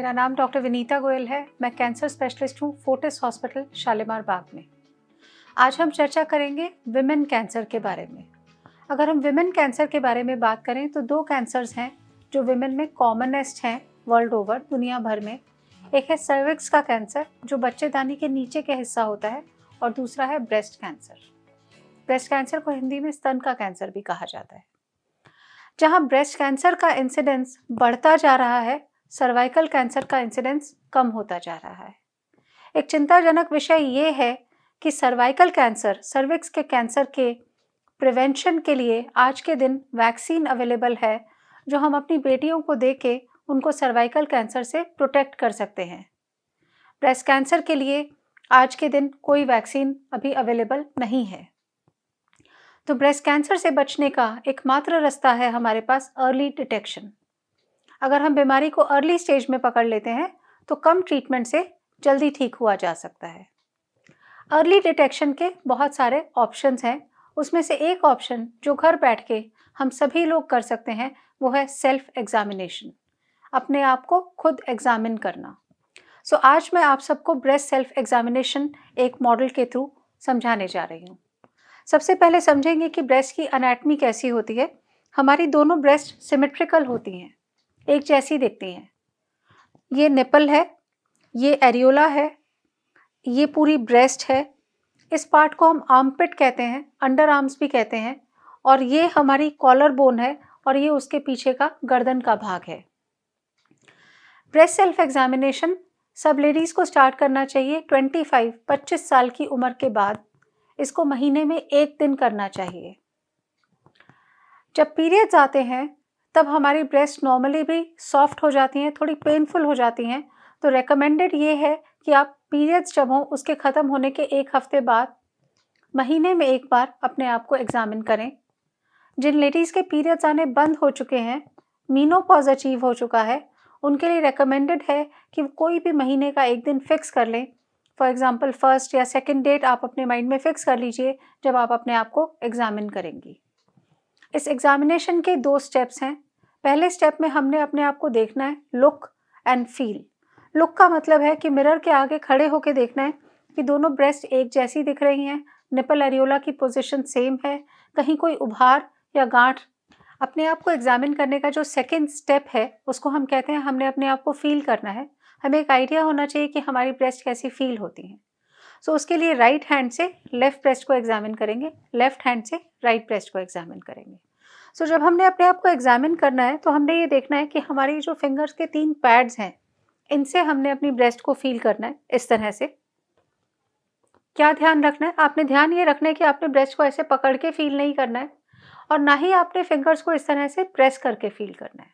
मेरा नाम डॉक्टर विनीता गोयल है। मैं कैंसर स्पेशलिस्ट हूँ फोर्टिस हॉस्पिटल शालीमार बाग में। आज हम चर्चा करेंगे विमेन कैंसर के बारे में। अगर हम विमेन कैंसर के बारे में बात करें तो दो कैंसर्स हैं जो विमेन में कॉमनेस्ट हैं वर्ल्ड ओवर, दुनिया भर में। एक है सर्विक्स का कैंसर जो बच्चेदानी के नीचे के हिस्सा होता है, और दूसरा है ब्रेस्ट कैंसर। ब्रेस्ट कैंसर को हिंदी में स्तन का कैंसर भी कहा जाता है। जहाँ ब्रेस्ट कैंसर का इंसिडेंस बढ़ता जा रहा है, सर्वाइकल कैंसर का इंसिडेंस कम होता जा रहा है। एक चिंताजनक विषय ये है कि सर्वाइकल कैंसर, सर्विक्स के कैंसर के प्रिवेंशन के लिए आज के दिन वैक्सीन अवेलेबल है जो हम अपनी बेटियों को दे के उनको सर्वाइकल कैंसर से प्रोटेक्ट कर सकते हैं। ब्रेस्ट कैंसर के लिए आज के दिन कोई वैक्सीन अभी अवेलेबल नहीं है। तो ब्रेस्ट कैंसर से बचने का एकमात्र रास्ता है हमारे पास अर्ली डिटेक्शन। अगर हम बीमारी को अर्ली स्टेज में पकड़ लेते हैं तो कम ट्रीटमेंट से जल्दी ठीक हुआ जा सकता है। अर्ली डिटेक्शन के बहुत सारे ऑप्शंस हैं। उसमें से एक ऑप्शन जो घर बैठ के हम सभी लोग कर सकते हैं वो है सेल्फ एग्जामिनेशन, अपने आप को खुद एग्जामिन करना। सो आज मैं आप सबको ब्रेस्ट सेल्फ एग्जामिनेशन एक मॉडल के थ्रू समझाने जा रही हूँ। सबसे पहले समझेंगे कि ब्रेस्ट की एनाटमी कैसी होती है। हमारी दोनों ब्रेस्ट सिमेट्रिकल होती हैं, एक जैसी दिखती हैं। ये निपल है, ये एरियोला है, ये पूरी ब्रेस्ट है। इस पार्ट को हम आर्मपिट कहते हैं, अंडर आर्म्स भी कहते हैं, और ये हमारी कॉलर बोन है और ये उसके पीछे का गर्दन का भाग है। ब्रेस्ट सेल्फ एग्जामिनेशन सब लेडीज़ को स्टार्ट करना चाहिए 25 साल की उम्र के बाद। इसको महीने में एक दिन करना चाहिए। जब पीरियड्स आते हैं तब हमारी ब्रेस्ट नॉर्मली भी सॉफ्ट हो जाती हैं, थोड़ी पेनफुल हो जाती हैं। तो रेकमेंडेड ये है कि आप पीरियड्स जब हों उसके ख़त्म होने के एक हफ्ते बाद महीने में एक बार अपने आप को एग्जामिन करें। जिन लेडीज़ के पीरियड्स आने बंद हो चुके हैं, मीनोपॉज अचीव हो चुका है, उनके लिए रेकमेंडेड है कि कोई भी महीने का एक दिन फिक्स कर लें। फॉर एग्ज़ाम्पल 1st या 2nd डेट आप अपने माइंड में फ़िक्स कर लीजिए जब आप अपने आप को एग्जामिन करेंगी। इस एग्जामिनेशन के 2 स्टेप्स हैं। पहले स्टेप में हमने अपने आप को देखना है लुक एंड फील। लुक का मतलब है कि मिरर के आगे खड़े होकर देखना है कि दोनों ब्रेस्ट एक जैसी दिख रही हैं, निपल एरियोला की पोजीशन सेम है, कहीं कोई उभार या गांठ। अपने आप को एग्जामिन करने का जो सेकंड स्टेप है उसको हम कहते हैं हमने अपने आप को फील करना है। हमें एक आइडिया होना चाहिए कि हमारी ब्रेस्ट कैसी फील होती हैं। सो उसके लिए राइट हैंड से लेफ़्ट ब्रेस्ट को एग्जामिन करेंगे, लेफ़्ट हैंड से राइट ब्रेस्ट को एग्जामिन करेंगे। सो जब हमने अपने आप को एग्जामिन करना है तो हमने ये देखना है कि हमारी जो फिंगर्स के 3 पैड्स हैं, इनसे हमने अपनी ब्रेस्ट को फील करना है इस तरह से। क्या ध्यान रखना है? आपने ध्यान ये रखना है कि आपने ब्रेस्ट को ऐसे पकड़ के फील नहीं करना है, और ना ही आपने फिंगर्स को इस तरह से प्रेस करके फील करना है।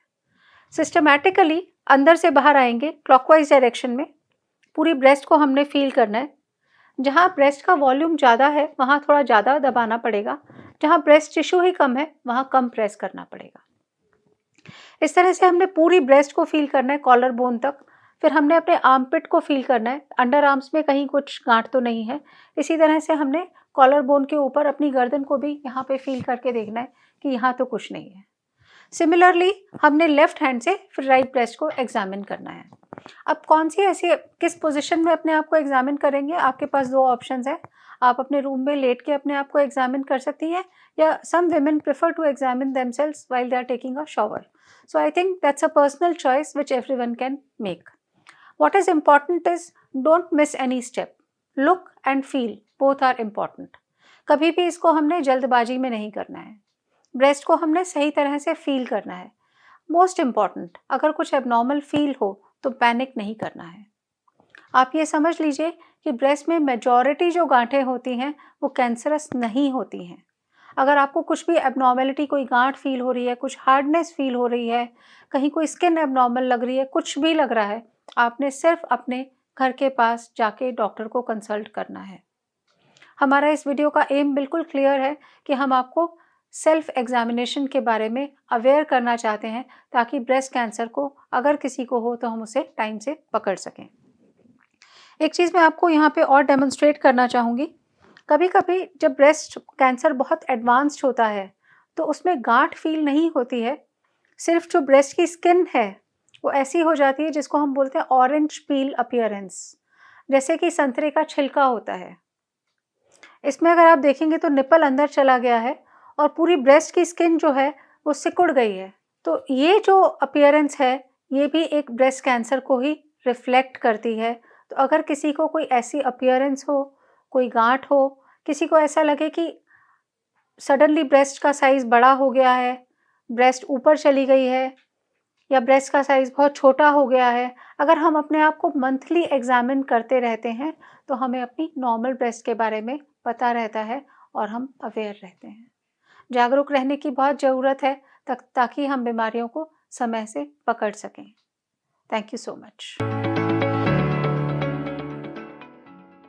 सिस्टमैटिकली अंदर से बाहर आएंगे क्लॉकवाइज डायरेक्शन में। पूरी ब्रेस्ट को हमने फील करना है। जहाँ ब्रेस्ट का वॉल्यूम ज़्यादा है वहाँ थोड़ा ज़्यादा दबाना पड़ेगा, जहाँ ब्रेस्ट टिश्यू ही कम है वहाँ कम प्रेस करना पड़ेगा। इस तरह से हमने पूरी ब्रेस्ट को फील करना है कॉलर बोन तक। फिर हमने अपने आर्मपिट को फील करना है, अंडर आर्म्स में कहीं कुछ गांठ तो नहीं है। इसी तरह से हमने कॉलर बोन के ऊपर अपनी गर्दन को भी यहाँ पे फील करके देखना है कि यहाँ तो कुछ नहीं है। सिमिलरली हमने लेफ्ट हैंड से फिर राइट ब्रेस्ट को एग्जामिन करना है। अब कौन सी ऐसी किस पोजीशन में अपने आप को एग्जामिन करेंगे? आपके पास 2 ऑप्शंस हैं। आप अपने रूम में लेट के अपने आप को एग्जामिन कर सकती हैं, या सम women prefer to examine themselves while they are taking a shower. So I think that's a personal choice which everyone can make. What is important is don't miss any step. Look and feel both are important. कभी भी इसको हमने जल्दबाजी में नहीं करना है। Breast को हमने सही तरह से फील करना है। मोस्ट इम्पॉर्टेंट, अगर कुछ एबनॉर्मल फील हो तो पैनिक नहीं करना है। आप ये समझ लीजिए कि ब्रेस्ट में मेजॉरिटी जो गांठें होती हैं वो कैंसरस नहीं होती हैं। अगर आपको कुछ भी एबनॉर्मेलिटी, कोई गांठ फील हो रही है, कुछ हार्डनेस फील हो रही है, कहीं कोई स्किन एबनॉर्मल लग रही है, कुछ भी लग रहा है, आपने सिर्फ अपने घर के पास जाके डॉक्टर को कंसल्ट करना है। हमारा इस वीडियो का एम बिल्कुल क्लियर है कि हम आपको सेल्फ एग्जामिनेशन के बारे में अवेयर करना चाहते हैं ताकि ब्रेस्ट कैंसर को अगर किसी को हो तो हम उसे टाइम से पकड़ सकें। एक चीज़ मैं आपको यहाँ पे और डेमोन्स्ट्रेट करना चाहूँगी। कभी कभी जब ब्रेस्ट कैंसर बहुत एडवांस्ड होता है तो उसमें गांठ फील नहीं होती है, सिर्फ जो ब्रेस्ट की स्किन है वो ऐसी हो जाती है जिसको हम बोलते हैं ऑरेंज पील अपीयरेंस, जैसे कि संतरे का छिलका होता है। इसमें अगर आप देखेंगे तो निपल अंदर चला गया है और पूरी ब्रेस्ट की स्किन जो है वो सिकुड़ गई है। तो ये जो अपीयरेंस है ये भी एक ब्रेस्ट कैंसर को ही रिफ्लेक्ट करती है। तो अगर किसी को कोई ऐसी अपीयरेंस हो, कोई गांठ हो, किसी को ऐसा लगे कि सडनली ब्रेस्ट का साइज़ बड़ा हो गया है, ब्रेस्ट ऊपर चली गई है या ब्रेस्ट का साइज़ बहुत छोटा हो गया है, अगर हम अपने आप को मंथली एग्जामिन करते रहते हैं तो हमें अपनी नॉर्मल ब्रेस्ट के बारे में पता रहता है और हम अवेयर रहते हैं। जागरूक रहने की बहुत ज़रूरत है ताकि हम बीमारियों को समय से पकड़ सकें। Thank you so much.